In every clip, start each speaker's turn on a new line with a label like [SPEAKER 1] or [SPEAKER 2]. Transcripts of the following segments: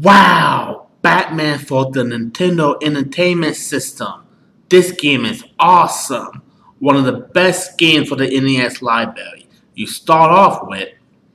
[SPEAKER 1] Wow! Batman for the Nintendo Entertainment System. This game is awesome. One of the best games for the NES library. You start off with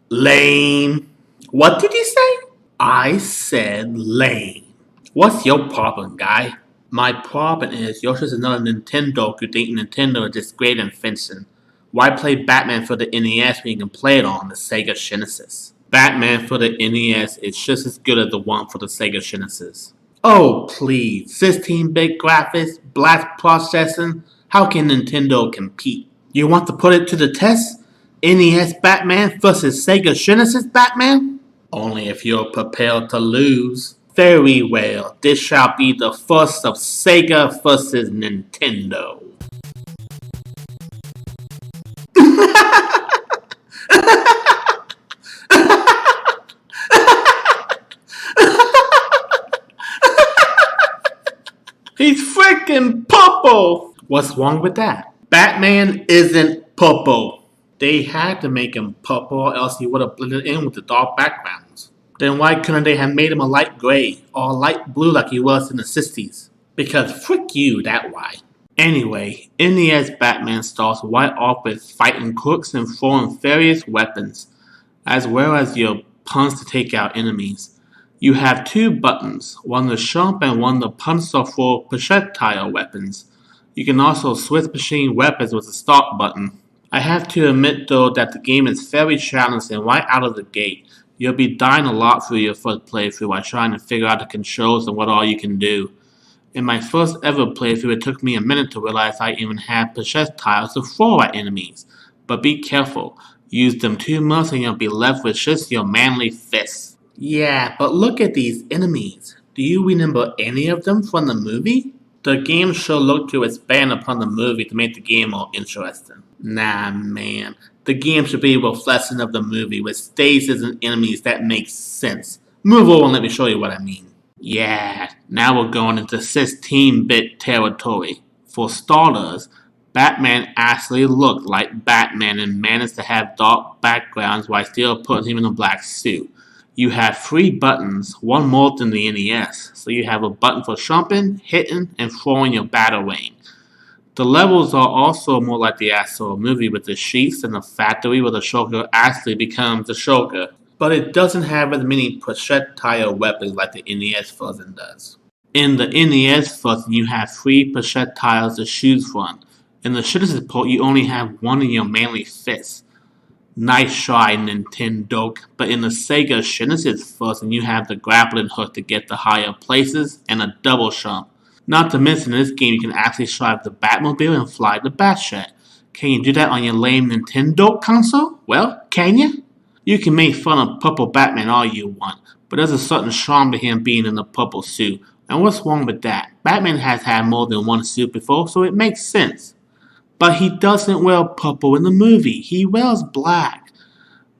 [SPEAKER 1] lame. What did you say? I said lame. What's your problem, guy? My problem is yours is another Nintendo who think Nintendo is this great invention. Why play Batman for the NES when you can play it on the Sega Genesis? Batman for the NES is just as good as the one for the Sega Genesis. Oh please, 16-bit graphics, blast processing, how can Nintendo compete? You want to put it to the test? NES Batman versus Sega Genesis Batman? Only if you're prepared to lose. Very well, this shall be the first of Sega versus Nintendo. He's freaking purple! What's wrong with that? Batman isn't purple. They had to make him purple or else he would have blended in with the dark backgrounds. Then why couldn't they have made him a light gray or a light blue like he was in the 60s? Because frick you, that why. Anyway, NES Batman starts right off with fighting crooks and throwing various weapons, as well as your punch to take out enemies. You have two buttons, one to jump and one to punch or throw projectile weapons. You can also switch between weapons with the start button. I have to admit though that the game is very challenging right out of the gate. You'll be dying a lot through your first playthrough while trying to figure out the controls and what all you can do. In my first ever playthrough, it took me a minute to realize I even had projectiles to throw at enemies. But be careful, use them too much and you'll be left with just your manly fists. Yeah, but look at these enemies. Do you remember any of them from the movie? The game sure looked to expand upon the movie to make the game more interesting. Nah, man. The game should be a reflection of the movie with stages and enemies that make sense. Move over and let me show you what I mean. Yeah, now we're going into 16-bit territory. For starters, Batman actually looked like Batman and managed to have dark backgrounds while still putting him in a black suit. You have three buttons, one more than the NES, so you have a button for jumping, hitting, and throwing your batarang. The levels are also more like the actual movie with the sheets and the factory where the Joker actually becomes the Joker, but it doesn't have as many projectile weapons like the NES version does. In the NES version, you have three projectiles to choose from. In the Genesis port, you only have one in your manly fist. Nice try, Nintendo, but in the Sega Genesis version, you have the grappling hook to get to higher places and a double jump. Not to mention, in this game, you can actually drive the Batmobile and fly the Batjet. Can you do that on your lame Nintendo console? Well, can you? You can make fun of Purple Batman all you want, but there's a certain charm to him being in a purple suit. And what's wrong with that? Batman has had more than one suit before, so it makes sense. But he doesn't wear purple in the movie. He wears black.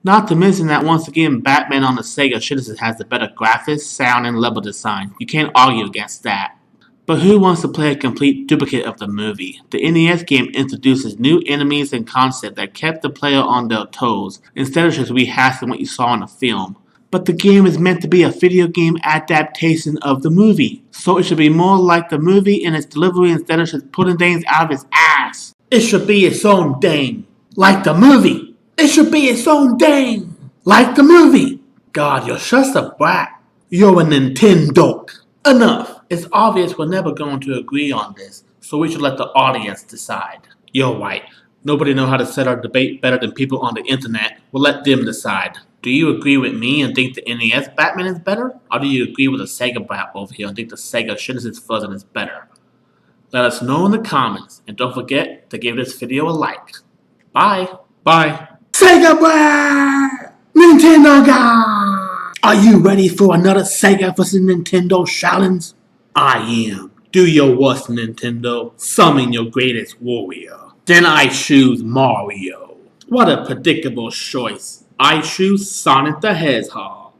[SPEAKER 1] Not to mention that once again, Batman on the Sega Genesis has the better graphics, sound, and level design. You can't argue against that. But who wants to play a complete duplicate of the movie? The NES game introduces new enemies and concepts that kept the player on their toes, instead of just rehashing what you saw in the film. But the game is meant to be a video game adaptation of the movie, so it should be more like the movie in its delivery instead of just putting things out of its ass. It should be its own thing. Like the movie. It should be its own thing. Like the movie. God, you're just a brat. You're a Nintendo. Enough. It's obvious we're never going to agree on this, so we should let the audience decide. You're right. Nobody knows how to set our debate better than people on the internet. We'll let them decide. Do you agree with me and think the NES Batman is better? Or do you agree with the Sega Brat over here and think the Sega Genesis version is better? Let us know in the comments, and don't forget to give this video a like. Bye. Bye. Sega Brat! Nintendo guy! Are you ready for another Sega vs. Nintendo challenge? I am. Do your worst, Nintendo. Summon your greatest warrior. Then I choose Mario. What a predictable choice. I choose Sonic the Hedgehog.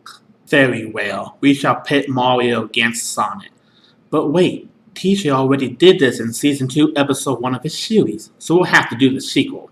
[SPEAKER 1] Very well. We shall pit Mario against Sonic. But wait. TJ already did this in Season 2, Episode 1 of his series, so we'll have to do the sequel.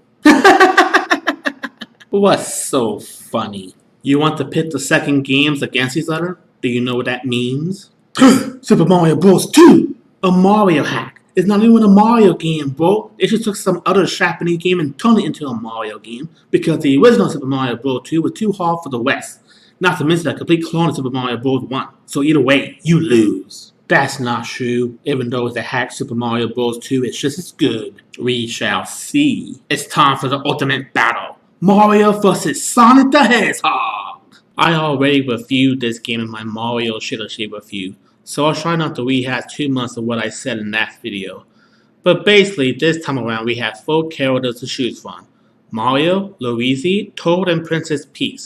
[SPEAKER 1] What's so funny? You want to pit the second games against each other? Do you know what that means? Super Mario Bros. 2! A Mario hack. It's not even a Mario game, bro. They just took some other Japanese game and turned it into a Mario game because the original Super Mario Bros. 2 was too hard for the West. Not to mention a complete clone of Super Mario Bros. 1. So either way, you lose. That's not true. Even though it's a hacked Super Mario Bros. 2, it's just as good. We shall see. It's time for the ultimate battle. Mario vs. Sonic the Hedgehog. I already reviewed this game in my Mario Shidoshi review, so I'll try not to rehash too much of what I said in that video. But basically, this time around we have 4 characters to choose from. Mario, Luigi, Toad, and Princess Peach,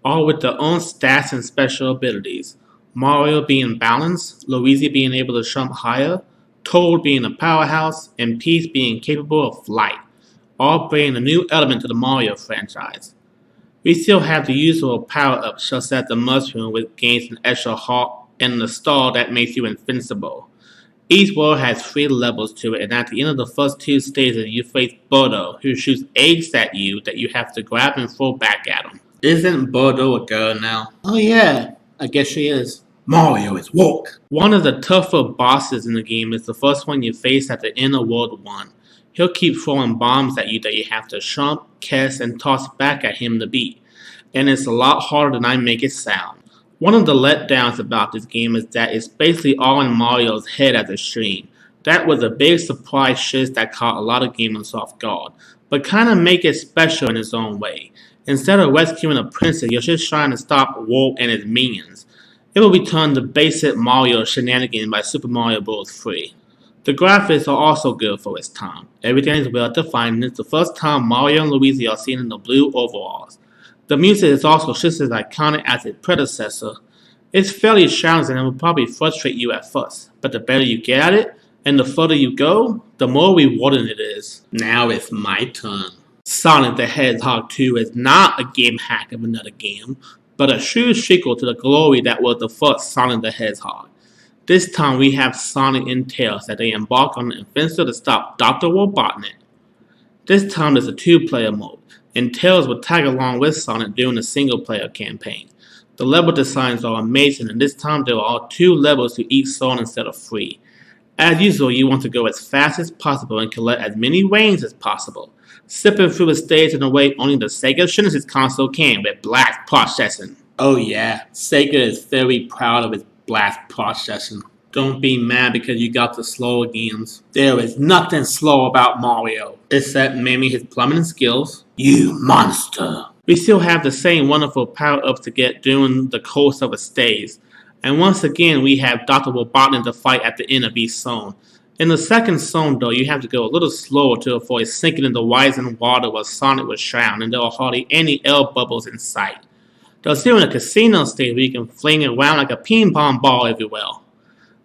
[SPEAKER 1] all with their own stats and special abilities. Mario being balanced, Luigi being able to jump higher, Toad being a powerhouse, and Peach being capable of flight, all bringing a new element to the Mario franchise. We still have the usual power-ups such as the mushroom which gains an extra heart and the star that makes you invincible. Each world has 3 levels to it, and at the end of the first 2 stages you face Birdo, who shoots eggs at you that you have to grab and throw back at him. Isn't Birdo a girl now? Oh yeah, I guess she is. Mario is woke. One of the tougher bosses in the game is the first one you face at the end of World 1. He'll keep throwing bombs at you that you have to jump, catch, and toss back at him to beat, and it's a lot harder than I make it sound. One of the letdowns about this game is that it's basically all in Mario's head at the stream. That was a big surprise shift that caught a lot of gamers off guard, but kinda make it special in its own way. Instead of rescuing a princess, you're just trying to stop Wolf and his minions. It will return the basic Mario shenanigan by Super Mario Bros. 3. The graphics are also good for its time. Everything is well defined and it's the first time Mario and Luigi are seen in the blue overalls. The music is also just as iconic as its predecessor. It's fairly challenging and will probably frustrate you at first, but the better you get at it, and the further you go, the more rewarding it is. Now it's my turn. Sonic the Hedgehog 2 is not a game hack of another game, but a true sequel to the glory that was the first Sonic the Hedgehog. This time we have Sonic and Tails as they embark on an adventure to stop Dr. Robotnik. This time there's a 2-player mode, and Tails will tag along with Sonic during the single-player campaign. The level designs are amazing, and this time there are 2 levels to each zone instead of 3. As usual, you want to go as fast as possible and collect as many rings as possible, zipping through the stage in a way only the Sega Genesis console can with blast processing. Oh yeah, Sega is very proud of its blast processing. Don't be mad because you got the slower games. There is nothing slow about Mario, except maybe his plummeting skills. You monster! We still have the same wonderful power-ups to get during the course of a stage. And once again we have Dr. Robotnik to fight at the end of each zone. In the second zone though, you have to go a little slower to avoid sinking in the rising water where Sonic was drowned, and there are hardly any air bubbles in sight. There's still in a casino stage where you can fling it around like a ping pong ball everywhere.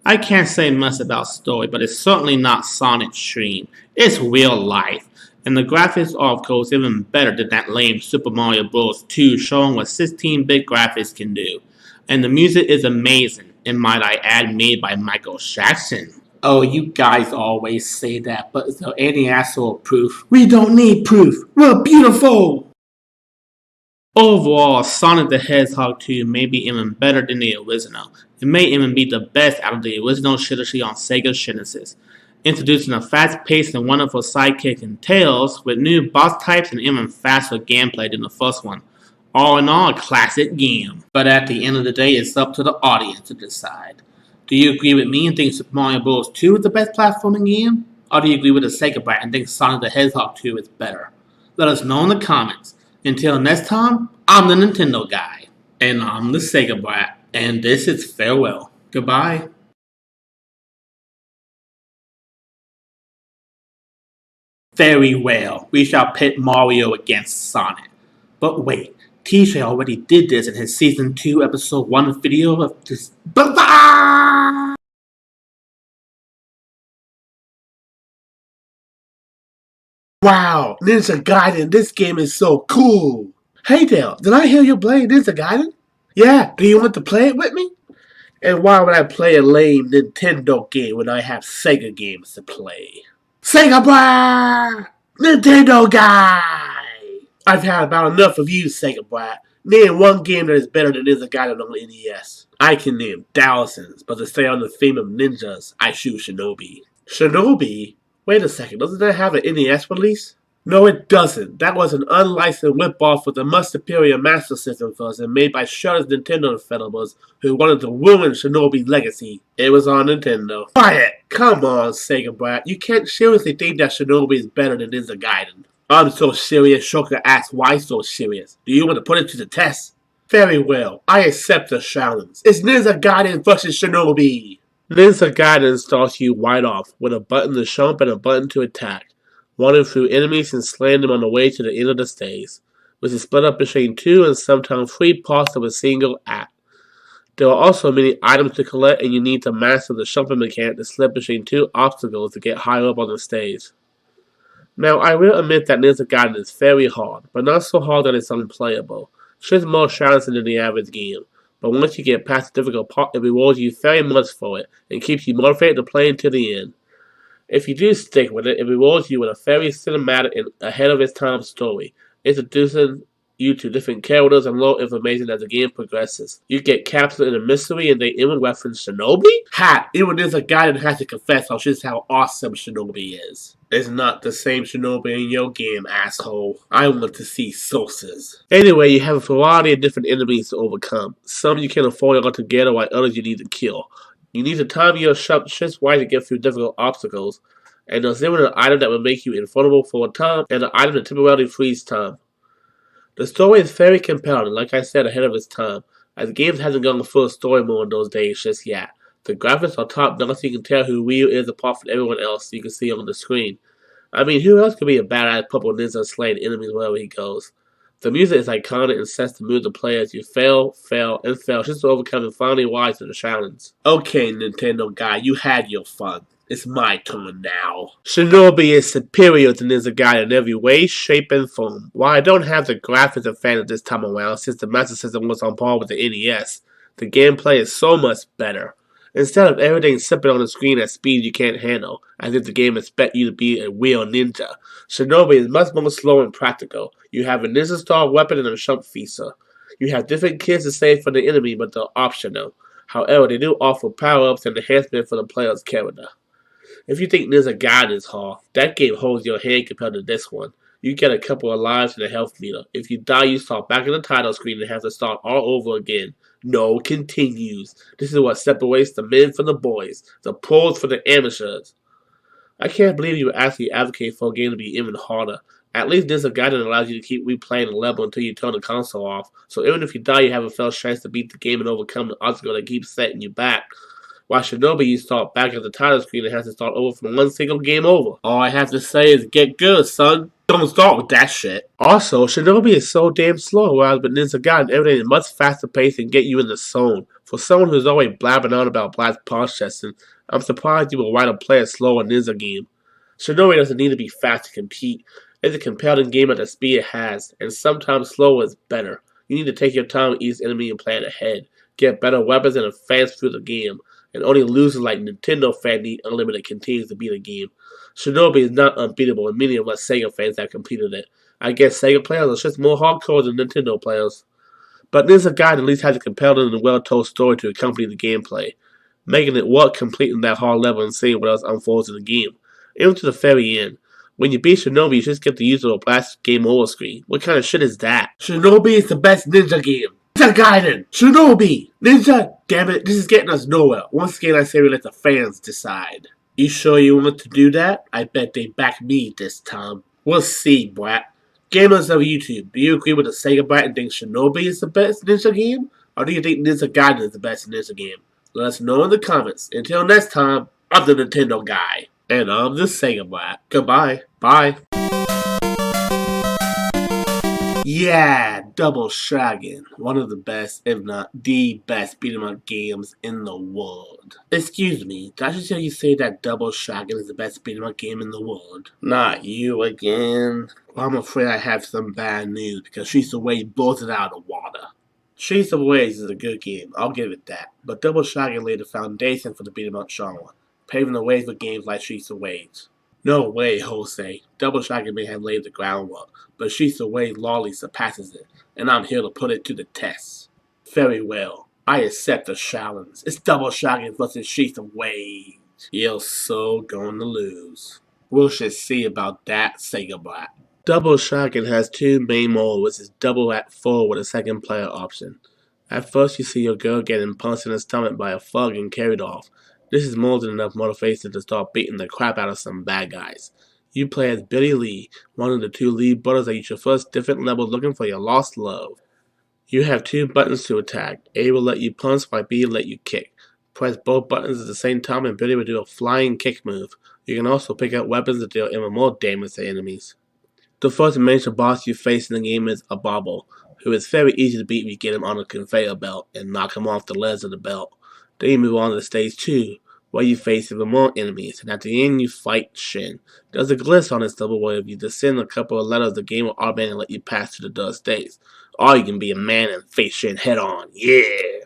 [SPEAKER 1] I can't say much about story, but it's certainly not Sonic's dream. It's real life, and the graphics are of course even better than that lame Super Mario Bros. 2 showing what 16-bit graphics can do. And the music is amazing, and might I add, made by Michael Jackson. Oh, you guys always say that, but is there any actual proof? We don't need proof. We're beautiful! Overall, Sonic the Hedgehog 2 may be even better than the original. It may even be the best out of the original trilogy on Sega Genesis, introducing a fast-paced and wonderful sidekick in Tails with new boss types and even faster gameplay than the first one. All in all, a classic game. But at the end of the day, it's up to the audience to decide. Do you agree with me and think Super Mario Bros. 2 is the best platforming game? Or do you agree with the Sega Brat and think Sonic the Hedgehog 2 is better? Let us know in the comments. Until next time, I'm the Nintendo guy. And I'm the Sega Brat. And this is farewell. Goodbye. Very well. We shall pit Mario against Sonic. But wait, TJ already did this in his Season 2 Episode 1 video of this. Wow, Ninja Gaiden, this game is so cool. Hey Dale, did I hear you playing Ninja Gaiden? Yeah, do you want to play it with me? And why would I play a lame Nintendo game when I have Sega games to play? Sega Brat! Nintendo guy! I've had about enough of you, Sega Brat. Name one game that is better than Ninja Gaiden on the NES.
[SPEAKER 2] I can name thousands, but to stay on the theme of ninjas, I choose Shinobi. Shinobi? Wait a second, doesn't that have an NES release? No, it doesn't. That was an unlicensed rip-off with a much superior Master System version made by Shudder's Nintendo developers who wanted to ruin Shinobi's legacy. It was on Nintendo. Quiet! Come on, Sega Brat. You can't seriously think that Shinobi is better than Ninja Gaiden. I'm so serious, Shoka asks why so serious. Do you want to put it to the test? Very well, I accept the challenge. It's Ninja Gaiden versus Shinobi! Ninja Gaiden starts you right off with a button to jump and a button to attack, running through enemies and slaying them on the way to the end of the stage, which is split up between 2 and sometimes 3 parts of a single act. There are also many items to collect, and you need to master the jumping mechanic to slip between 2 obstacles to get higher up on the stage. Now, I will admit that Ninja Gaiden is very hard, but not so hard that it's unplayable. It's just more challenging than the average game, but once you get past the difficult part, it rewards you very much for it, and keeps you motivated to play until the end. If you do stick with it, it rewards you with a very cinematic and ahead of its time story, introducing you to different characters and little information as the game progresses. You get captured in a mystery and they even reference Shinobi? Ha! Even there's a guy that has to confess just how awesome Shinobi is. It's not the same Shinobi in your game, asshole. I want to see sources. Anyway, you have a variety of different enemies to overcome. Some you can avoid altogether while others you need to kill. You need to time your shot just right to get through difficult obstacles, and there's even an item that will make you invulnerable for a time, and an item that temporarily frees time. The story is very compelling, like I said, ahead of its time, as games hasn't gone full story mode in those days just yet. The graphics are top notch, so you can tell who Ryu is apart from everyone else you can see on the screen. I mean, who else could be a badass purple ninja slaying enemies wherever he goes? The music is iconic and sets the mood to play as you fail, and fail just to overcome and finally rise to the challenge. Okay, Nintendo guy, you had your fun. It's my turn now. Shinobi is superior to Ninja Gaiden in every way, shape, and form. While I don't have the graphics advantage this time around, since the Master System was on par with the NES, the gameplay is so much better. Instead of everything sipping on the screen at speed you can't handle, as if the game expects you to be a real ninja, Shinobi is much more slow and practical. You have a ninja-style weapon and a jump feature. You have different kills to save for the enemy, but they're optional. However, they do offer power-ups and enhancements for the player's character. If you think Ninja Gaiden is hard, that game holds your hand compared to this one. You get a couple of lives and a health meter. If you die, you start back in the title screen and have to start all over again. No continues. This is what separates the men from the boys, the pros from the amateurs. I can't believe you actually advocate for a game to be even harder. At least Ninja Gaiden allows you to keep replaying the level until you turn the console off, so even if you die, you have a fair chance to beat the game and overcome the obstacle that keeps setting you back. While Shinobi, you start back at the title screen and has to start over from one single game over. All I have to say is get good, son. Don't start with that shit. Also, Shinobi is so damn slow, whereas with Ninja Gaiden, everything is much faster paced and get you in the zone. For someone who's always blabbing on about Brat's processing, I'm surprised you will write a play a slower Ninja game. Shinobi doesn't need to be fast to compete. It's a compelling game at the speed it has, and sometimes slower is better. You need to take your time with each enemy and plan ahead, get better weapons and advance through the game, and only losers like Nintendo fans need unlimited continues to beat a game. Shinobi is not unbeatable, and many of us Sega fans have completed it. I guess Sega players are just more hardcore than Nintendo players. But Ninja Gaiden at least has a compelling and well-told story to accompany the gameplay, making it worth completing that hard level and seeing what else unfolds in the game, even to the very end. When you beat Shinobi, you just get the usual blast game over screen. What kind of shit is that? Shinobi is the best ninja game. Ninja Gaiden! Shinobi! Ninja! Damn it, this is getting us nowhere. Once again, I say we let the fans decide. You sure you want to do that? I bet they back me this time. We'll see, Brat. Gamers of YouTube, do you agree with the Sega Brat and think Shinobi is the best ninja game? Or do you think Ninja Gaiden is the best ninja game? Let us know in the comments. Until next time, I'm the Nintendo guy. And I'm the Sega Brat. Goodbye. Bye. Yeah, Double Dragon, one of the best, if not the best beat 'em up games in the world. Excuse me, did I just hear you say that Double Dragon is the best beat 'em up game in the world? Not you again. Well, I'm afraid I have some bad news because Streets of Rage blows it out of the water. Streets of Rage is a good game, I'll give it that, but Double Dragon laid the foundation for the beat 'em up genre, paving the way for games like Streets of Rage. No way, Jose. Double Dragon may have laid the groundwork, but Streets of Rage largely surpasses it, and I'm here to put it to the test. Very well. I accept the challenge. It's Double Shotgun versus Sheath of Wage. You're so going to lose. We should see about that, Sega Brat. Double Shotgun has two main modes, which is double at full with a second player option. At first you see your girl getting punched in the stomach by a thug and carried off. This is more than enough motivation to start beating the crap out of some bad guys. You play as Billy Lee, one of the two lead brothers that you traverse different levels looking for your lost love. You have two buttons to attack. A will let you punch while B will let you kick. Press both buttons at the same time and Billy will do a flying kick move. You can also pick up weapons that deal even more damage to enemies. The first major boss you face in the game is a Bobble, who is very easy to beat if you get him on a conveyor belt and knock him off the ledge of the belt. Then you move on to stage 2, where you face even more enemies, and at the end you fight Shin. There's a glitch on this level where if you descend a couple of letters, the game will automatically let you pass to the third stage. Or you can be a man and face Shin head on, yeah!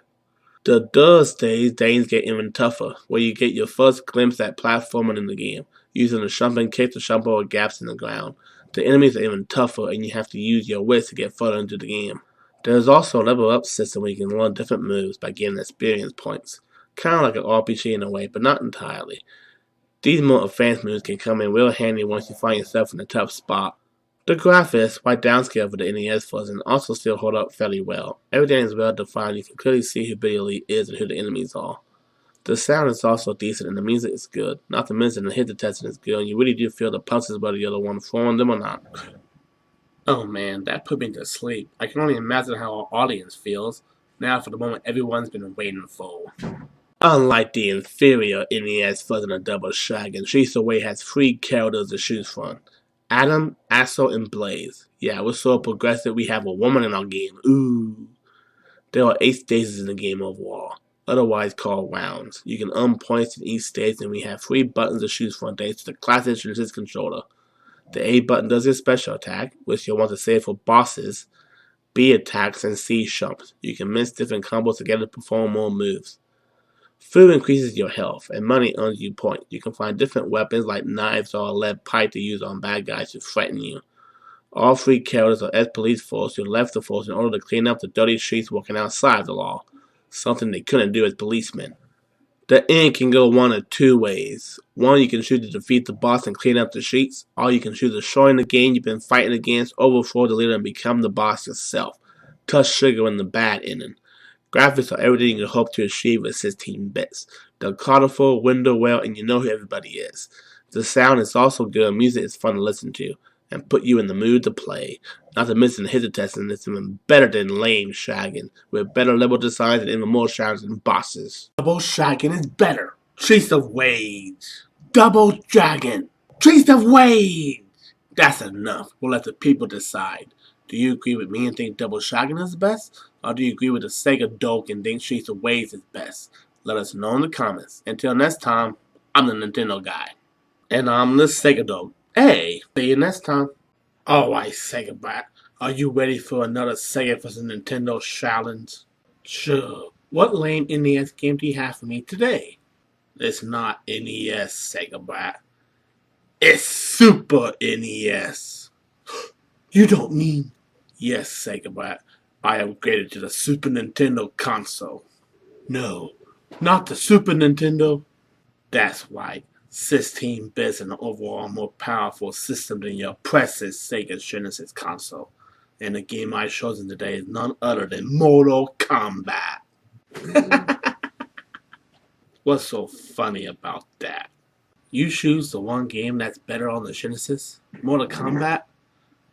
[SPEAKER 2] The third stage, things get even tougher, where you get your first glimpse at platforming in the game, using the jumping kick to jump over gaps in the ground. The enemies are even tougher and you have to use your wits to get further into the game. There is also a level up system where you can learn different moves by getting experience points. Kinda like an RPG in a way, but not entirely. These more advanced moves can come in real handy once you find yourself in a tough spot. The graphics, while downscaled for the NES version, also still hold up fairly well. Everything is well defined, you can clearly see who Billy Lee is and who the enemies are. The sound is also decent and the music is good. Not to mention the hit detection is good and you really do feel the punches whether you're the one throwing them or not. Oh man, that put me to sleep. I can only imagine how our audience feels. Now for the moment everyone's been waiting for. Unlike the inferior NES version of Double Shotgun, Sheath of Wage has 3 characters to choose from. Adam, Axel, and Blaze. Yeah, we're so progressive we have a woman in our game. Ooh. There are 8 stages in the game overall, otherwise called rounds. You can earn points in each stage and we have 3 buttons to choose from thanks to the classic Genesis controller. The A button does your special attack, which you'll want to save for bosses, B attacks, and C jumps. You can mix different combos together to perform more moves. Food increases your health, and money earns you points. You can find different weapons like knives or a lead pipe to use on bad guys who threaten you. All 3 characters are ex-police force who left the force in order to clean up the dirty streets working outside the law, something they couldn't do as policemen. The end can go one of 2 ways. One, you can choose to defeat the boss and clean up the streets, or you can choose to destroy the game you've been fighting against, overthrow the leader, and become the boss yourself. Touch sugar in the bad ending. Graphics are everything you hope to achieve with 16 bits. They're colorful, window well, and you know who everybody is. The sound is also good, music is fun to listen to, and put you in the mood to play. Not to mention the hit detection is even better than lame Shotgun, with better level designs and even more challenging bosses. Double Shotgun is better. Sheath of Wage. Double Dragon. Sheath of Wage. That's enough. We'll let the people decide. Do you agree with me and think Double Shotgun is the best? Or do you agree with the Sega dope and think Sheath of Wage is best? Let us know in the comments. Until next time, I'm the Nintendo guy. And I'm the Sega dope. Hey, see you next time. Alright, Sega Brat. Are you ready for another Sega vs. Nintendo challenge? Sure. What lame NES game do you have for me today? It's not NES, Sega Brat. It's Super NES. You don't mean... Yes, Sega Brat. I upgraded to the Super Nintendo console. No, not the Super Nintendo. That's right. 16 bits and an overall more powerful system than your precious Sega Genesis console. And the game I've chosen today is none other than Mortal Kombat. What's so funny about that? You choose the one game that's better on the Genesis? Mortal Kombat?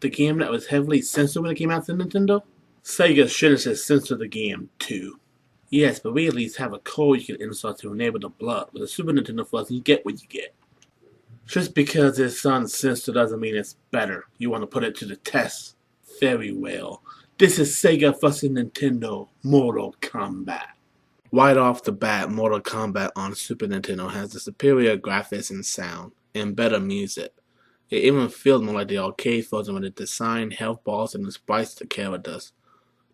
[SPEAKER 2] The game that was heavily censored when it came out to Nintendo? Sega Genesis censored the game too. Yes, but we at least have a code you can install to enable the blood. With the Super Nintendo Plus, you get what you get. Just because it's uncensored doesn't mean it's better. You want to put it to the test. Very well. This is Sega vs. Nintendo Mortal Kombat. Right off the bat, Mortal Kombat on Super Nintendo has the superior graphics and sound, and better music. It even feels more like the arcade version with the design, health bars, and the sprites the characters.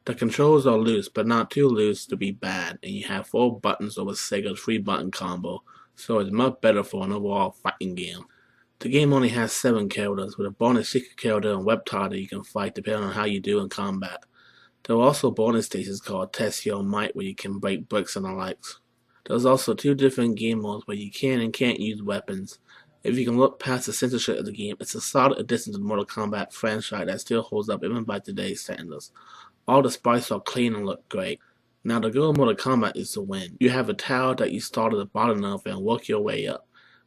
[SPEAKER 2] The controls are loose, but not too loose to be bad, and you have 4 buttons over Sega's 3-button combo, so it's much better for an overall fighting game. The game only has 7 characters, with a bonus secret character and web that you can fight depending on how you do in combat. There were also bonus stations called Test Your Might where you can break bricks and the likes. There's also 2 different game modes where you can and can't use weapons. If you can look past the censorship of the game, it's a solid addition to the Mortal Kombat franchise that still holds up even by today's standards. All the sprites are clean and look great. Now the goal of Mortal Kombat is to win. You have a tower that you start at the bottom of and work your way up.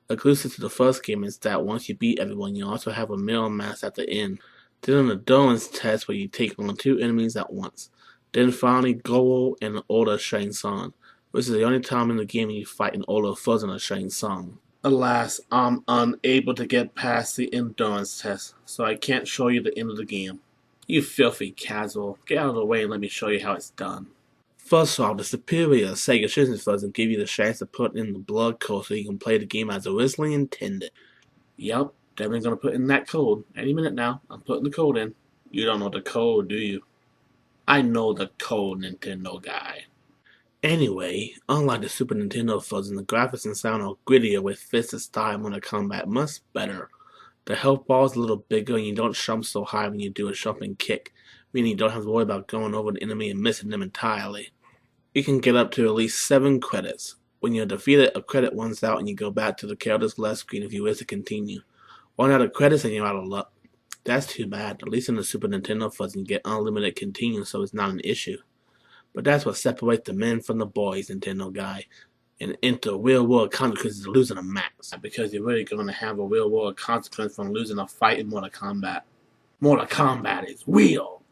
[SPEAKER 2] Exclusive to the first game is that once you beat everyone, you also have a mirror mask at the end. Then an endurance test where you take on 2 enemies at once. Then finally Goro and the older Shang Tsung, which is the only time in the game you fight an older version of Shang Tsung. Alas, I'm unable to get past the endurance test, so I can't show you the end of the game. You filthy casual, get out of the way and let me show you how it's done. First off, the superior Sega Genesis version give you the chance to put in the blood code so you can play the game as originally intended. Yep, definitely gonna put in that code. Any minute now, I'm putting the code in. You don't know the code, do you? I know the code, Nintendo guy. Anyway, unlike the Super Nintendo version, the graphics and sound are grittier with fisted style Mortal Kombat much better. The health bar is a little bigger and you don't jump so high when you do a jumping kick, meaning you don't have to worry about going over the enemy and missing them entirely. You can get up to at least 7 credits. When you're defeated, a credit runs out and you go back to the character's left screen if you wish to continue. Run out of credits and you're out of luck. That's too bad. At least in the Super Nintendo version you get unlimited continue, so it's not an issue. But that's what separates the men from the boys, Nintendo guy. And enter real-world consequences of losing a match. Because you're really going to have a real-world consequence from losing a fight in Mortal Kombat. Mortal Kombat is real!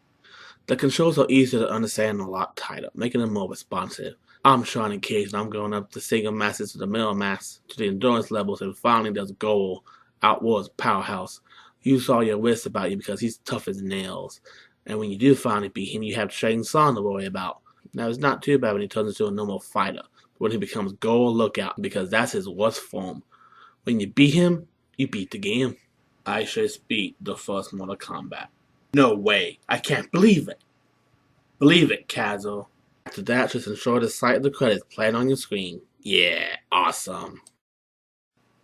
[SPEAKER 2] The controls are easier to understand and a lot tighter, making them more responsive. I'm Sean Cage and I'm going up the Sega Masters to the Mirror Mass, to the endurance levels, and finally there's Goro, Outwards Powerhouse. Use all your wits about you because he's tough as nails. And when you do finally beat him, you have Shang Tsung to worry about. Now it's not too bad when he turns into a normal fighter, but when he becomes Goro, look out, because that's his worst form. When you beat him, you beat the game. I just beat the first Mortal Kombat. No way, I can't believe it. Believe it, Kazo. After that, just ensure the sight of the credits playing on your screen. Yeah, awesome.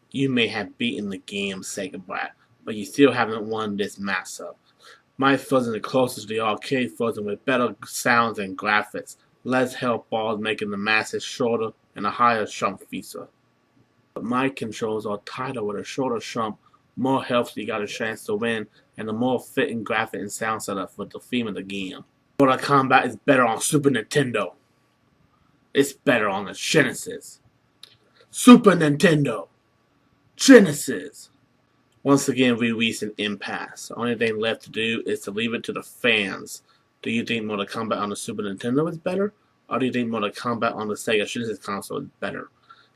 [SPEAKER 2] You may have beaten the game, Sega Brat, but you still haven't won this matchup. My version is closest to the arcade version with better sounds and graphics, less health bars making the masses shorter, and a higher jump feature. But my controls are tighter with a shorter jump, more health so you got a chance to win, and a more fitting graphic and sound setup for the theme of the game. Mortal Kombat is better on Super Nintendo. It's better on the Genesis. Super Nintendo. Genesis. Once again, we reach an impasse. The only thing left to do is to leave it to the fans. Do you think Mortal Kombat on the Super Nintendo is better? Or do you think Mortal Kombat on the Sega Genesis console is better?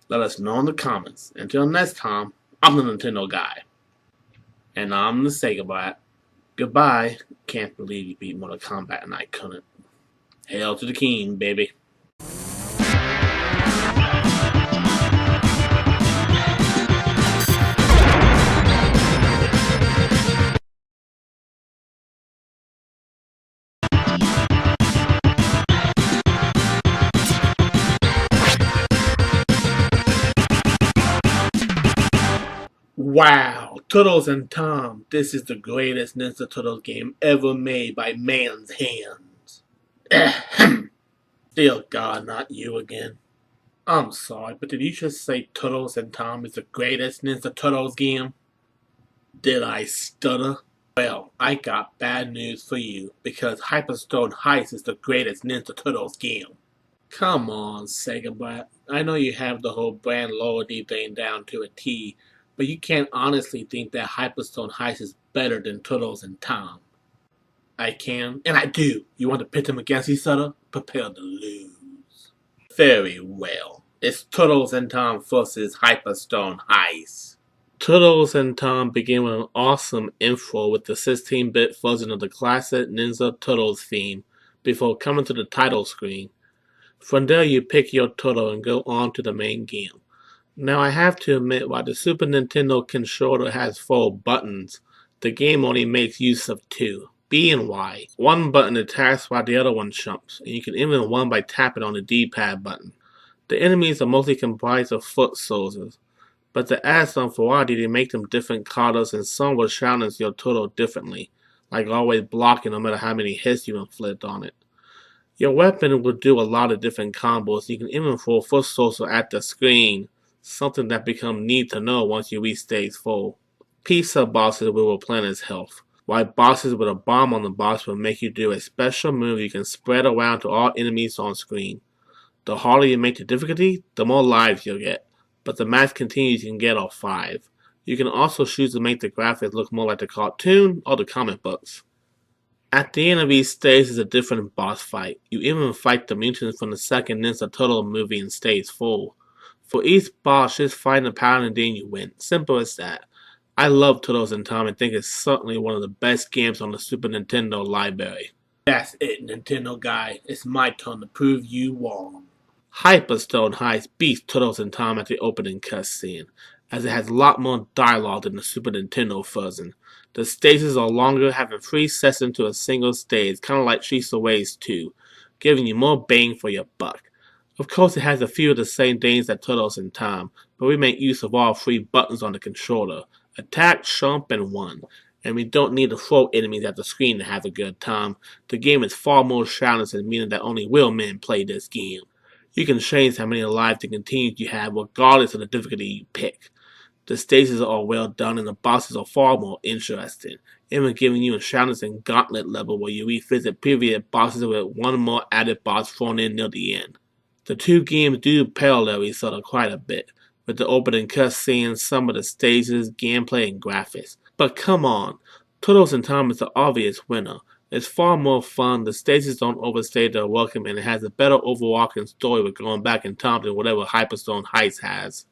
[SPEAKER 2] Let us know in the comments. Until next time, I'm the Nintendo guy. And I'm the Sega Brat. Goodbye. Can't believe you beat Mortal Kombat and I couldn't. Hail to the king, baby. Wow, Turtles and Tom, this is the greatest Ninja Turtles game ever made by man's hands. Ahem. Dear God, not you again. I'm sorry, but did you just say Turtles and Tom is the greatest Ninja Turtles game? Did I stutter? Well, I got bad news for you, because Hyperstone Heist is the greatest Ninja Turtles game. Come on, Sega Brat. I know you have the whole brand loyalty thing down to a T, but you can't honestly think that Hyperstone Heist is better than Turtles and Tom. I can, and I do. You want to pit them against each other? Prepare to lose. Very well. It's Turtles and Tom versus Hyperstone Heist. Turtles and Tom begin with an awesome intro with the 16-bit version of the classic Ninja Turtles theme before coming to the title screen. From there you pick your turtle and go on to the main game. Now I have to admit, while the Super Nintendo controller has 4 buttons, the game only makes use of 2, B and Y. One button attacks while the other one jumps, and you can even run by tapping on the D-pad button. The enemies are mostly comprised of foot soldiers, but to add some variety they make them different colors and some will challenge your turtle differently, like always blocking no matter how many hits you inflict on it. Your weapon will do a lot of different combos. You can even throw foot social at the screen, something that becomes need to know once you reach stage 4. Pizza bosses will replenish health, while bosses with a bomb on the box will make you do a special move you can spread around to all enemies on screen. The harder you make the difficulty, the more lives you'll get, but the max continues you can get are 5. You can also choose to make the graphics look more like the cartoon or the comic books. At the end of each stage is a different boss fight. You even fight the mutants from the second Ninja Turtle movie in stage 4. For each boss, just find a pattern and then you win. Simple as that. I love Turtles in Time and think it's certainly one of the best games on the Super Nintendo library. That's it, Nintendo guy. It's my turn to prove you wrong. Hyperstone Heist beats Turtles in Time at the opening cutscene, as it has a lot more dialogue than the Super Nintendo version. The stages are longer, having 3 sessions to a single stage, kind of like Streets of Rage 2, giving you more bang for your buck. Of course, it has a few of the same things as Turtles in Time, but we make use of all 3 buttons on the controller: attack, jump, and 1. And we don't need to throw enemies at the screen to have a good time. The game is far more challenging, meaning that only real men play this game. You can change how many lives and continues you have regardless of the difficulty you pick. The stages are well done and the bosses are far more interesting, even giving you a challenging gauntlet level where you revisit previous bosses with one more added boss thrown in near the end. The 2 games do parallel each other quite a bit, with the opening cutscenes, some of the stages, gameplay, and graphics. But come on, Turtles in Time is the obvious winner. It's far more fun, the stages don't overstay their welcome, and it has a better overarching story with going back in time than whatever Hyperstone Heist has.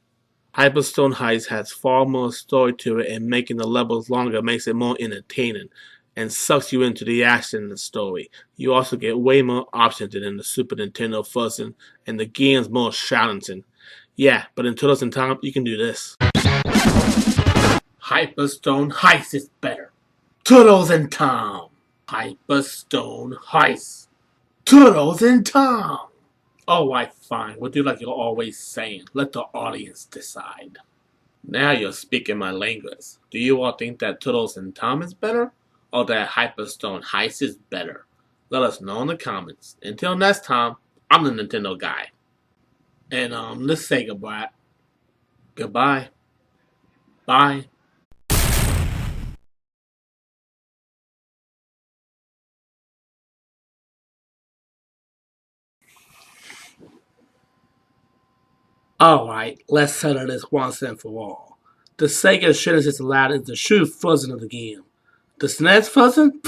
[SPEAKER 2] Hyperstone Heist has far more story to it, and making the levels longer makes it more entertaining and sucks you into the action and the story. You also get way more options than in the Super Nintendo version, and the game's more challenging. Yeah, but in Turtles in Time, you can do this. Hyperstone Heist is better. Turtles in Time. Hyperstone Heist. Turtles in Time. Alright, fine. We'll do like you're always saying. Let the audience decide. Now you're speaking my language. Do you all think that Turtles in Time is better? Or that Hyperstone Heist is better? Let us know in the comments. Until next time, I'm the Nintendo guy. And the Sega Brat. Goodbye. Bye. Alright, let's settle this once and for all. The Sega Genesis Aladdin is the true version of the game. The SNES version?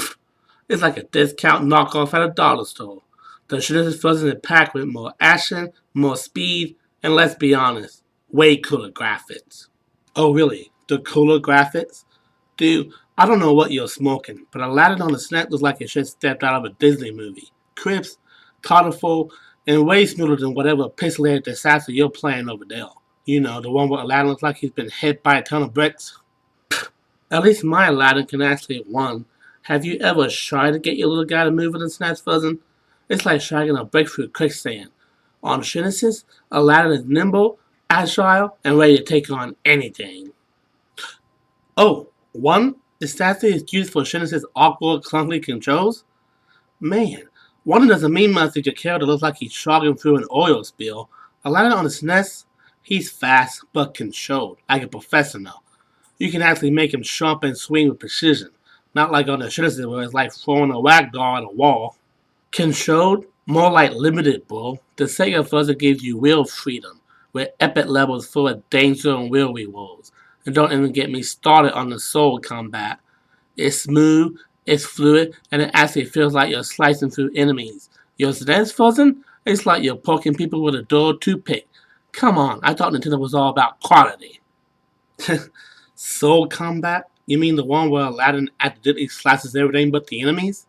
[SPEAKER 2] It's like a discount knockoff at a dollar store. The Genesis version is packed with more action, more speed, and let's be honest, way cooler graphics. Oh really? The cooler graphics? Dude, I don't know what you're smoking, but Aladdin on the SNES looks like it just stepped out of a Disney movie. Crisp, colorful, and way smoother than whatever pixelated disaster you're playing over there. You know, the one where Aladdin looks like he's been hit by a ton of bricks. At least my Aladdin can actually run. Have you ever tried to get your little guy to move in the SNES version? It's like trying to break through quicksand. On Genesis, Aladdin is nimble, agile, and ready to take on anything. Oh, one? The statue is used for Genesis' awkward, clunky controls? Man, one doesn't mean much if your character looks like he's jogging through an oil spill. Aladdin on the SNES, he's fast but controlled, like a professional. You can actually make him jump and swing with precision, not like on the Genesis where it's like throwing a ragdoll at a wall. Controlled? More like limited, bro. The Sega version gives you real freedom, with epic levels full of danger and real rewards. And don't even get me started on the soul combat. It's smooth, it's fluid, and it actually feels like you're slicing through enemies. Your SNES version? It's like you're poking people with a dull toothpick. Come on, I thought Nintendo was all about quality. Soul combat? You mean the one where Aladdin accidentally slices everything but the enemies?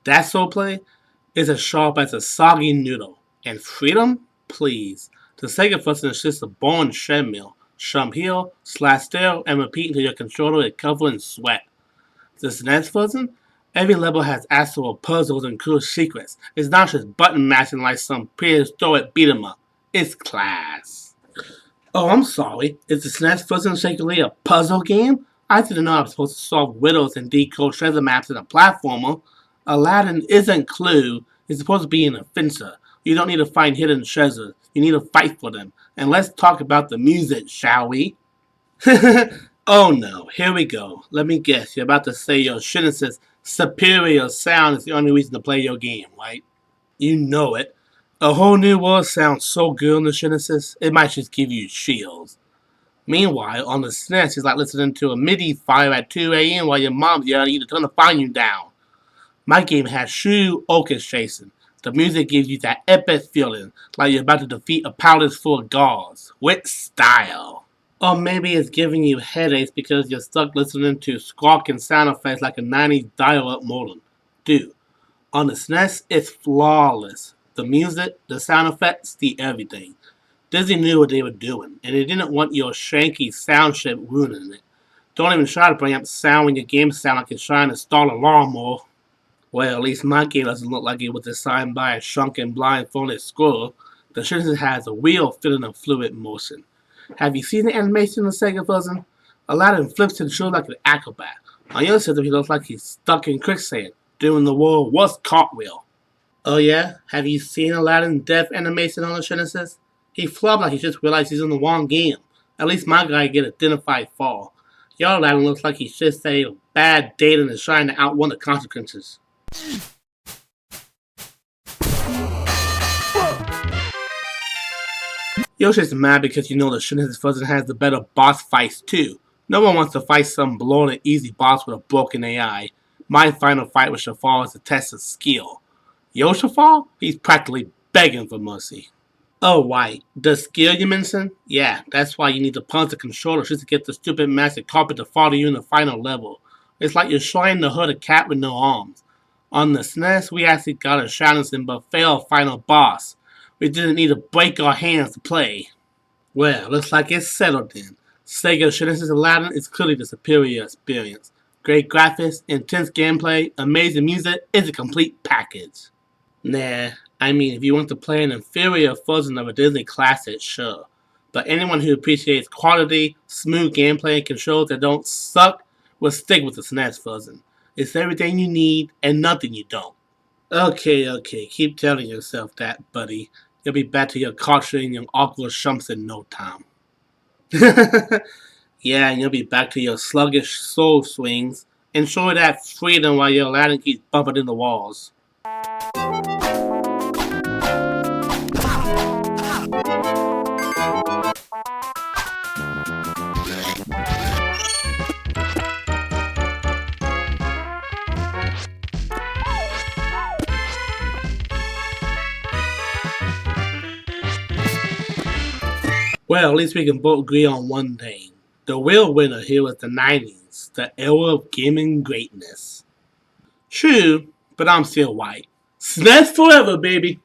[SPEAKER 2] That soul play is as sharp as a soggy noodle. And freedom? Please. The Sega version is just a born treadmill. Jump heal, slash stare, and repeat until your controller is covered in sweat. The SNES version? Every level has actual puzzles and cool secrets. It's not just button mashing like some prehistoric beat 'em up. It's class. Oh, I'm sorry. Is the SNES version secretly a puzzle game? I didn't know I was supposed to solve riddles and decode treasure maps in a platformer. Aladdin isn't Clue. It's supposed to be an adventure. You don't need to find hidden treasures. You need to fight for them. And let's talk about the music, shall we? Oh no, here we go. Let me guess, you're about to say your Genesis superior sound is the only reason to play your game, right? You know it. A whole new world sounds so good on the Genesis, it might just give you chills. Meanwhile, on the SNES, it's like listening to a MIDI file at 2 a.m. while your mom's yelling at you to turn the volume down. My game has true orchestration. The music gives you that epic feeling, like you're about to defeat a palace full of gods, with style. Or maybe it's giving you headaches because you're stuck listening to squawking sound effects like a 90s dial-up modem. Dude, on the SNES, it's flawless. The music, the sound effects, the everything. Disney knew what they were doing, and they didn't want your shanky sound chip ruining it. Don't even try to bring up sound when your game sounds like it's trying to stall a lawnmower. Well, at least my game doesn't look like it was designed by a shrunken blindfolded squirrel. The Genesis has a real feeling of fluid motion. Have you seen the animation in the Sega version? Aladdin flips and shows like an acrobat. On your system, he looks like he's stuck in quicksand, doing the world worst cartwheel. Oh yeah? Have you seen Aladdin's death animation on the Genesis? He flopped like he just realized he's in the wrong game. At least my guy get a dignified fall. Your Aladdin looks like he just said a bad date and is trying to outrun the consequences. You're just mad because you know the Genesis version has the better boss fights too. No one wants to fight some blown and easy boss with a broken AI. My final fight with Shafar is a test of skill. Yo Shafar? He's practically begging for mercy. Oh right, the skill you mentioned? Yeah, that's why you need to punch the controller just to get the stupid magic carpet to follow you in the final level. It's like you're trying to hurt a cat with no arms. On the SNES, we actually got a challenging but failed final boss. We didn't need to break our hands to play. Well, looks like it's settled then. Sega Genesis Aladdin is clearly the superior experience. Great graphics, intense gameplay, amazing music, it's a complete package. Nah, I mean if you want to play an inferior version of a Disney classic, sure. But anyone who appreciates quality, smooth gameplay, and controls that don't suck will stick with the SNES version. It's everything you need and nothing you don't. Okay, keep telling yourself that, buddy. You'll be back to your culture and your awkward shumps in no time. Yeah, and you'll be back to your sluggish soul swings. Enjoy that freedom while your Aladdin keeps bumping in the walls. Well, at least we can both agree on one thing. The real winner here was the 90s, the era of gaming greatness. True, but I'm still white. SNES forever, baby!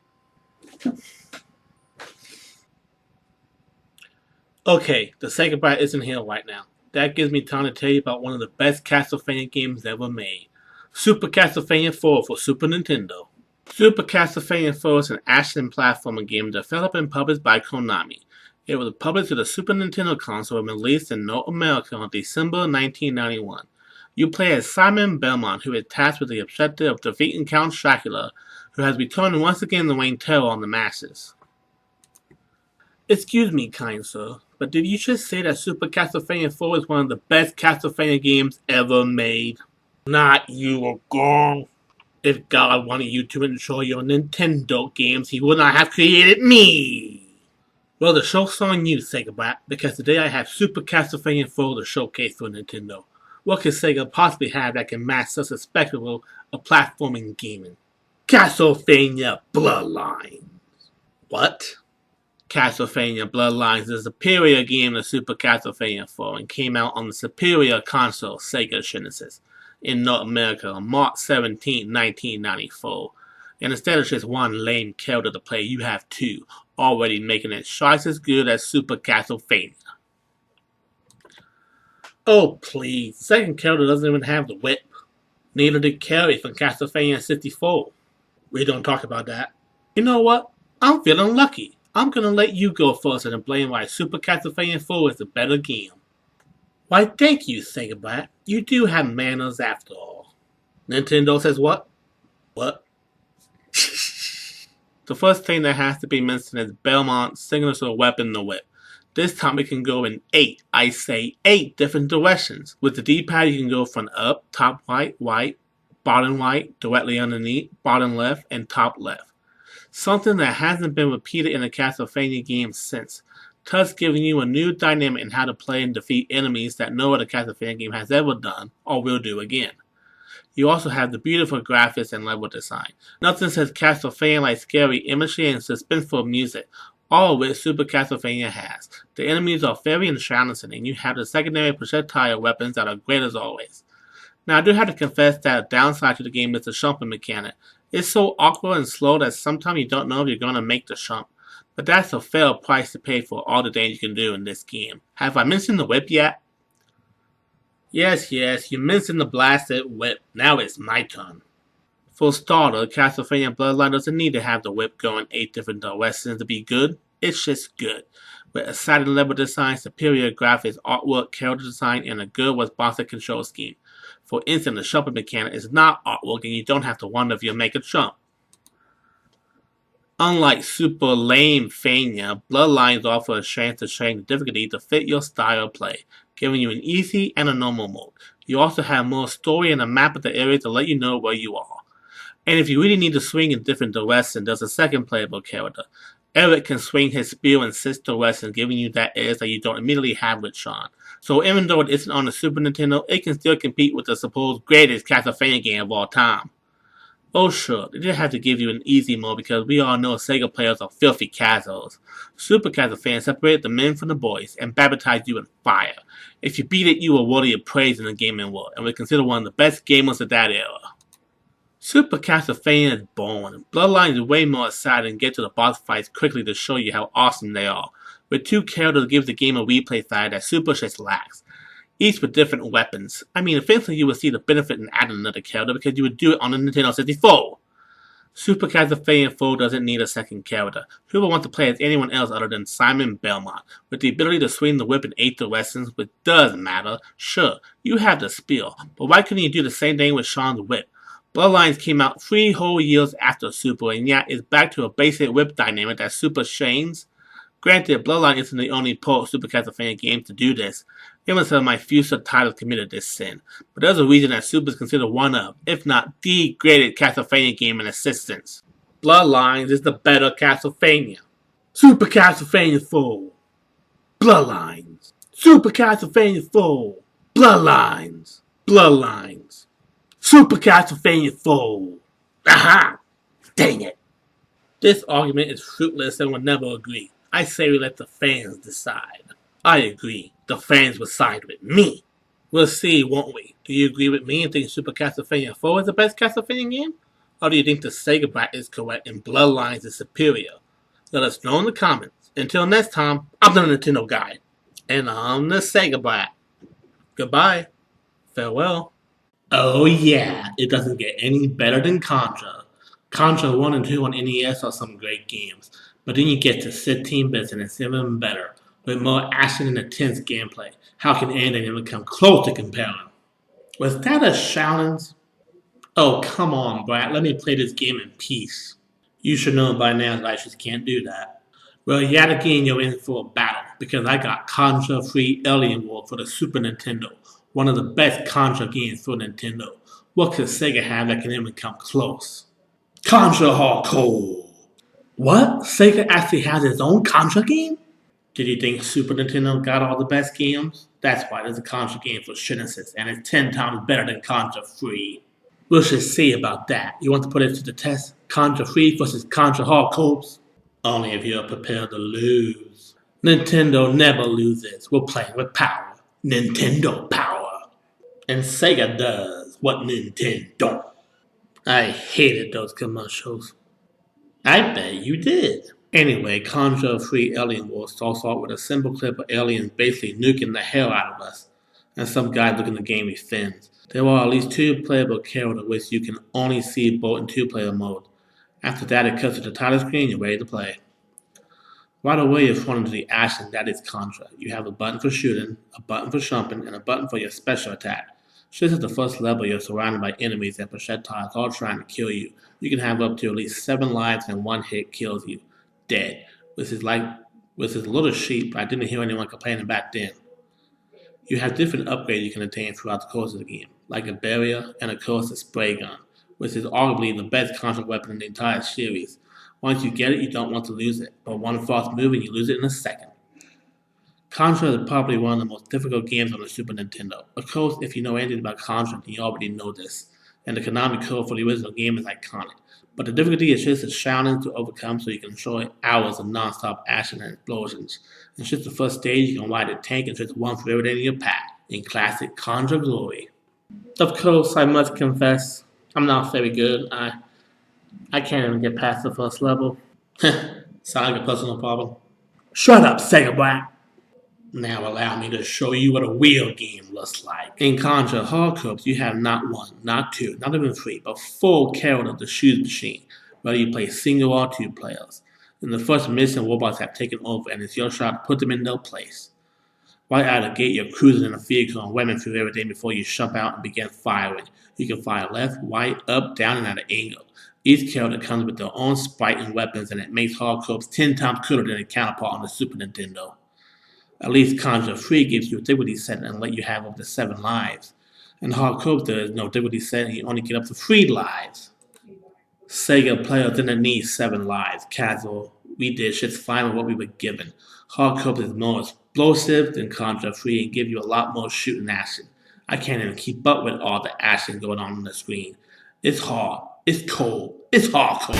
[SPEAKER 2] Okay, the Sega Brat isn't here right now. That gives me time to tell you about one of the best Castlevania games ever made. Super Castlevania 4 for Super Nintendo. Super Castlevania 4 is an action platformer game developed and published by Konami. It was published to the Super Nintendo console and released in North America on December 1991. You play as Simon Belmont, who is tasked with the objective of defeating Count Dracula, who has returned once again to rain terror on the masses. Excuse me, kind sir, but did you just say that Super Castlevania 4 is one of the best Castlevania games ever made? Not you again. If God wanted you to enjoy your Nintendo games, he would not have created me. Well, the joke's on you, Sega Brat, because today I have Super Castlevania 4 to showcase for Nintendo. What could Sega possibly have that can match such a spectacle of platforming gaming? Castlevania Bloodlines. What? Castlevania Bloodlines is a superior game to Super Castlevania 4 and came out on the superior console Sega Genesis in North America on March 17, 1994. And instead of just one lame character to play, you have two, already making it twice as good as Super Castlevania. Oh please, second character doesn't even have the whip. Neither did Carrie from Castlevania 64. We don't talk about that. You know what? I'm feeling lucky. I'm gonna let you go first and explain why Super Castlevania 4 is a better game. Why thank you, Sega Brat. You do have manners after all. Nintendo says what? What? The first thing that has to be mentioned is Belmont's signature weapon, the whip. This time it can go in 8, I say 8 different directions. With the D-pad you can go from up, top right, bottom right, directly underneath, bottom left, and top left. Something that hasn't been repeated in a Castlevania game since, thus giving you a new dynamic in how to play and defeat enemies that no other Castlevania game has ever done or will do again. You also have the beautiful graphics and level design. Nothing says Castlevania like scary imagery and suspenseful music, all of which Super Castlevania has. The enemies are very entrancing, and you have the secondary projectile weapons that are great as always. Now I do have to confess that a downside to the game is the jumping mechanic. It's so awkward and slow that sometimes you don't know if you're going to make the jump. But that's a fair price to pay for all the things you can do in this game. Have I mentioned the whip yet? Yes, you mentioned the blasted whip. Now it's my turn. For starter, Castlevania Bloodline doesn't need to have the whip go in 8 different directions to be good. It's just good. With exciting level design, superior graphics, artwork, character design, and a good responsive control scheme. For instance, the jumping mechanic is not artwork and you don't have to wonder if you'll make a jump. Unlike Super Lame Fania, Bloodlines offer a chance to change the difficulty to fit your style of play, giving you an easy and a normal mode. You also have more story and a map of the area to let you know where you are. And if you really need to swing in different directions, there's a second playable character. Eric can swing his spear in 6 directions, giving you that edge that you don't immediately have with Sean. So even though it isn't on the Super Nintendo, it can still compete with the supposed greatest Castlevania game of all time. Oh sure, they did have to give you an easy mode because we all know Sega players are filthy casuals. Super Castlevania separated the men from the boys and baptized you in fire. If you beat it, you were worthy of praise in the gaming world and were considered one of the best gamers of that era. Super Castlevania is boring. Bloodline is way more exciting and get to the boss fights quickly to show you how awesome they are. With 2 characters gives the game a replay side that Super just lacks. Each with different weapons. I mean, eventually you would see the benefit in adding another character because you would do it on the Nintendo 64. Super Castlevania 4 doesn't need a second character. Who would want to play as anyone else other than Simon Belmont? With the ability to swing the whip in 8 directions, which does matter, sure, you have the spear, but why couldn't you do the same thing with Sean's whip? Bloodlines came out 3 whole years after Super, and yet it's back to a basic whip dynamic that Super shames. Granted, Bloodline isn't the only Super Castlevania game to do this. Even some of my future titles committed this sin. But there's a reason that Super is considered one of, if not the greatest Castlevania game in existence. Bloodlines is the better Castlevania. Super Castlevania 4. Bloodlines. Super Castlevania 4. Bloodlines. Bloodlines. Super Castlevania 4. Aha! Dang it. This argument is fruitless and will never agree. I say we let the fans decide. I agree. The fans will side with me. We'll see, won't we? Do you agree with me and think Super Castlevania 4 is the best Castlevania game? Or do you think the Sega Brat is correct and Bloodlines is superior? Let us know in the comments. Until next time, I'm the Nintendo guy. And I'm the Sega Brat. Goodbye. Farewell. Oh yeah, it doesn't get any better than Contra. Contra 1 and 2 on NES are some great games. But then you get to 16-bits and it's even better, with more action and intense gameplay. How can anything even come close to comparing? Was that a challenge? Oh, come on, Brat, let me play this game in peace. You should know by now that I just can't do that. Well, yet again you're in for a battle, because I got Contra Free Alien World for the Super Nintendo, one of the best Contra games for Nintendo. What could Sega have that can even come close? Contra Hardcore! What? Sega actually has its own Contra game? Did you think Super Nintendo got all the best games? That's why there's a Contra game for Genesis, and it's 10 times better than Contra Free. We'll just see about that. You want to put it to the test? Contra Free versus Contra Hardcore? Only if you're prepared to lose. Nintendo never loses. We're playing with power. Nintendo power. And Sega does what Nintendo don't. I hated those commercials. I bet you did. Anyway, Contra Free Alien Wars starts off with a simple clip of aliens basically nuking the hell out of us, and some guy looking the game with fins. There are at least 2 playable characters which you can only see both in 2-player mode. After that, it cuts to the title screen and you're ready to play. Right away, you're thrown into the action that is Contra. You have a button for shooting, a button for jumping, and a button for your special attack.
[SPEAKER 1] Just at the first level, you're surrounded by enemies and projectiles all trying to kill you. You can have up to at least 7 lives and one hit kills you. Dead. This is a little sheep, but I didn't hear anyone complaining back then. You have different upgrades you can attain throughout the course of the game, like a barrier and of course a spray gun, which is arguably the best contract weapon in the entire series. Once you get it, you don't want to lose it, but one false move and you lose it in a second. Contra is probably one of the most difficult games on the Super Nintendo. Of course, if you know anything about Contra, then you already know this, and the Konami code for the original game is iconic. But the difficulty is just a challenge to overcome so you can enjoy hours of non-stop action and explosions. It's just the first stage, you can ride a tank and just one for everything in your pack, in classic Contra glory. Of course, I must confess, I'm not very good. I can't even get past the first level. Sound like a personal problem. Shut up, Sega Brat! Now allow me to show you what a real game looks like. In Contra Hardcore, you have not one, not two, not even three, but four characters to choose machine, whether you play single or two players. In the first mission, robots have taken over, and it's your shot to put them in their place. Right out of the gate, you're cruising in a vehicle and ramming through everything before you jump out and begin firing. You can fire left, right, up, down, and at an angle. Each character comes with their own sprite and weapons, and it makes Hardcore 10 times cooler than a counterpart on the Super Nintendo. At least Contra 3 gives you a difficulty setting and let you have up to 7 lives. In Hardcore, there is no difficulty setting, you only get up to 3 lives. Sega players didn't need 7 lives. Casual, we did just fine with what we were given. Hardcore is more explosive than Contra 3 and give you a lot more shooting action. I can't even keep up with all the action going on the screen. It's hard, it's cold, it's hardcore.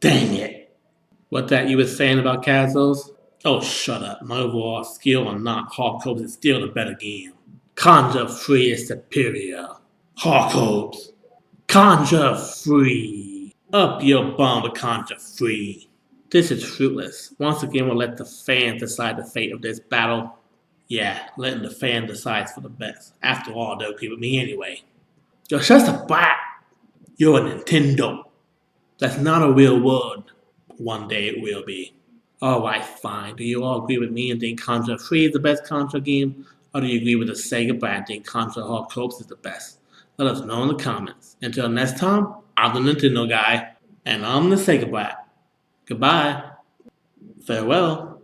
[SPEAKER 1] Dang it. What that you were saying about casuals? Oh, shut up. My overall skill on not Hardcore is still the better game. Contra 3 is superior. Hardcore. Contra 3. Up your bum with Contra 3. This is fruitless. Once again, we'll let the fans decide the fate of this battle. Yeah, letting the fan decide for the best. After all, they'll agree with me anyway. You're just a brat. You're a Nintendo. That's not a real word. One day it will be. Alright, fine. Do you all agree with me and think Contra 3 is the best Contra game? Or do you agree with the Sega Brat and think Contra Hardcore is the best? Let us know in the comments. Until next time, I'm the Nintendo guy. And I'm the Sega Brat. Goodbye. Farewell.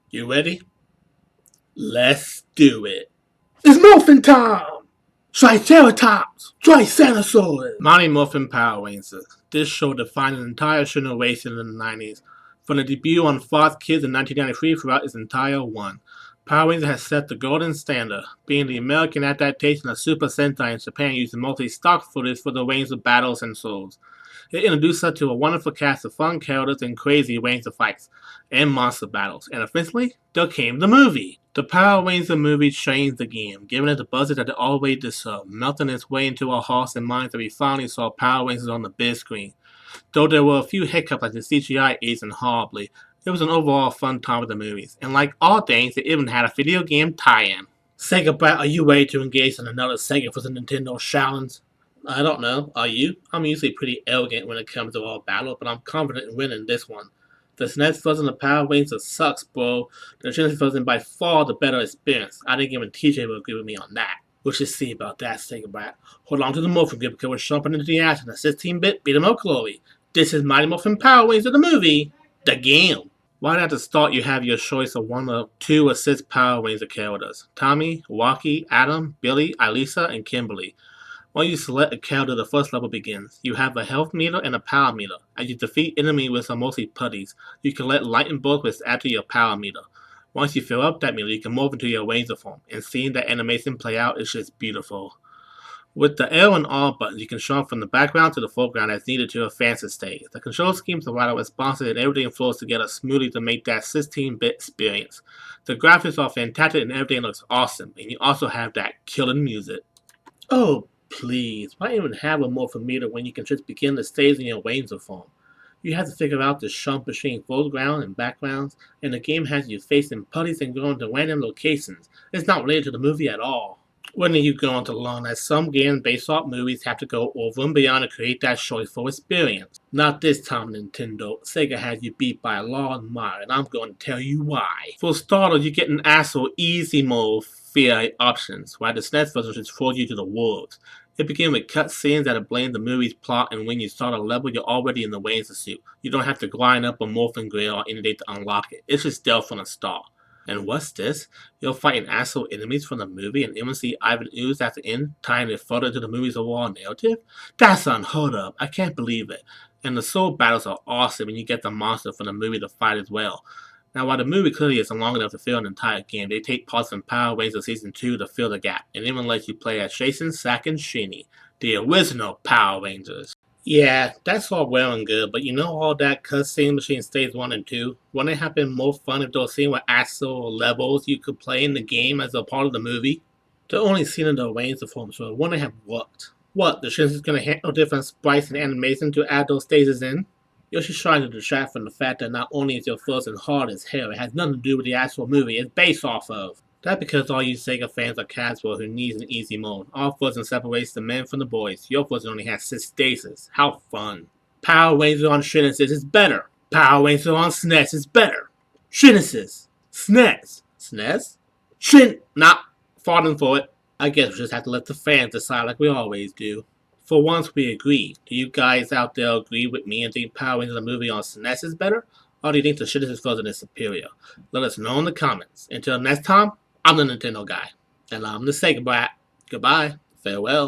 [SPEAKER 2] You ready? Let's do it. It's Morphin time! Triceratops! Triceratosaurus! Mighty Morphin Power Rangers. This show defined an entire generation in the 90s. From the debut on Fox Kids in 1993 throughout its entire run, Power Rangers has set the golden standard, being the American adaptation of Super Sentai in Japan using mostly stock footage for the range of battles and shows. It introduced us to a wonderful cast of fun characters and crazy range of fights and monster battles, and eventually, there came the movie. The Power Rangers movie changed the game, giving it the budget that it always deserved, melting its way into our hearts and minds that we finally saw Power Rangers on the big screen. Though there were a few hiccups like the CGI aged horribly, it was an overall fun time with the movies, and like all things, it even had a video game tie-in. Sega Brat, are you ready to engage in another Sega for the Nintendo challenge? I don't know, are you? I'm usually pretty arrogant when it comes to all battle, but I'm confident in winning this one. The SNES version of Power Rangers sucks, bro. The Genesis version by far the better experience. I think even TJ will agree with me on that. We'll just see about that, Sega Brat. Hold on to the Morphin Grip because we're jumping into the action of 16-bit beat 'em up glory. This is Mighty Morphin Power Rangers the movie, the game. Right at the start, you have your choice of 1 or 2 or 6 Power Ranger characters. Tommy, Rocky, Adam, Billy, Elisa, and Kimberly. When you select a character, the first level begins. You have a health meter and a power meter. As you defeat enemies with mostly putties, you collect lightning bolts which add to your power meter. Once you fill up that meter, you can morph into your Ranger form, and seeing that animation play out is just beautiful. With the L and R buttons, you can jump from the background to the foreground as needed to advance the stage. The control schemes are rather responsive and everything flows together smoothly to make that 16-bit experience. The graphics are fantastic and everything looks awesome, and you also have that killing music. Oh, please, why even have a morphin meter when you can just begin the stage in your Ranger form? You have to figure out the jump between foreground and backgrounds, and the game has you facing putties and going to random locations. It's not related to the movie at all.
[SPEAKER 1] When are you going to learn that some games based off movies have to go over and beyond to create that joyful experience? Not this time, Nintendo. Sega had you beat by a long mile, and I'm going to tell you why. For starters, you get an actual easy mode via options, while the SNES version just throws you to the wolves. It begins with cutscenes that blame the movie's plot, and when you start a level, you're already in the Wazer suit. You don't have to grind up a morphin grill or anything to unlock it. It's just stealth from the start. And what's this? You're fighting actual enemies from the movie and even see Ivan Ooze at the end, tying it further to the movie's overall narrative? That's unheard of. I can't believe it. And the soul battles are awesome when you get the monster from the movie to fight as well. Now, while the movie clearly isn't long enough to fill an entire game, they take parts from Power Rangers Season 2 to fill the gap, and even lets you play as Jason, Sack, and Shinny, the original Power Rangers. Yeah, that's all well and good, but you know all that cutscene between stage 1 and 2? Wouldn't it have been more fun if those scenes were actual levels you could play in the game as a part of the movie? The only scene in the Ranger form, so it wouldn't have worked. What, the shit is gonna handle different sprites and animation to add those stages in? You're just trying to distract from the fact that not only is your first and hardest hell, it has nothing to do with the actual movie it's based off of. That's because all you Sega fans are casual who needs an easy mode. Our version separates the men from the boys. Your version only has 6 stages. How fun. Power Rangers on Genesis is better. Power Rangers on SNES is better. Genesis. SNES. SNES? Not falling for it. I guess we just have to let the fans decide like we always do. For once we agree. Do you guys out there agree with me and think Power Rangers the movie on SNES is better? Or do you think the Genesis version is superior? Let us know in the comments. Until next time, I'm the Nintendo guy. And I'm the Sega Brat. Goodbye. Farewell.